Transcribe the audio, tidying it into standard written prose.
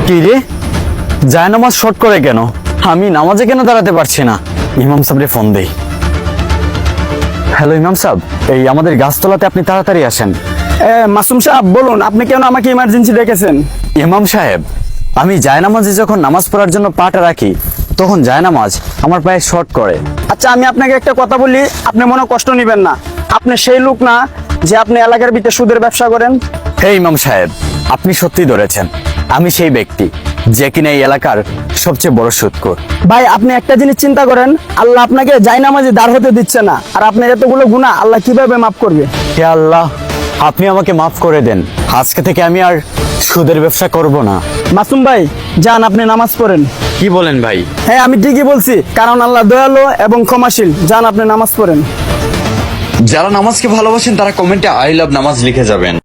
কি রে, যায় নামাজ শর্ট করে কেন? আমি নামাজে কেন দাঁড়াতে পারছি না? ইমাম সাহেবরে ফোন দেই। হ্যালো ইমাম সাহেব, এই আমাদের গাছতলাতে আপনি তাড়াতাড়ি আসেন। মাসুম সাহেব বলুন, আপনি কেন আমাকে ইমার্জেন্সি ডেকেছেন? ইমাম সাহেব, আমি জায়নামাজে যখন নামাজ পড়ার জন্য পাটা রাখি তখন জায়নামাজ আমার পায়ে শর্ট করে। আচ্ছা, আমি আপনাকে একটা কথা বলি, আপনি মনে কষ্ট নেবেন না। আপনি সেই লোক না যে আপনি এলাকার ভিতরে সুদের ব্যবসা করেন? হে ইমাম সাহেব, আপনি সত্যি ধরেছেন, আমি সেই ব্যক্তি যে কিনা এই এলাকার সবচেয়ে বড় সুদখোর। ভাই, আপনি একটা জিনিস চিন্তা করেন, আল্লাহ আপনাকে জায়নামাজে দাঁড় হতে দিচ্ছে না, আর আপনার এতগুলো গুনাহ আল্লাহ কিভাবে মাফ করবে? হে আল্লাহ, আপনি আমাকে মাফ করে দেন। আজকে থেকে আমি আর সুদের ব্যবসা করব না। মাসুম ভাই, যান আপনি নামাজ পড়েন। কি বলেন ভাই? হ্যাঁ, আমি ঠিকই বলছি, কারণ আল্লাহ দয়ালু এবং ক্ষমাশীল। যান আপনি নামাজ পড়েন। যারা নামাজকে ভালোবাসেন তারা কমেন্টে আই লাভ নামাজ লিখে যাবেন।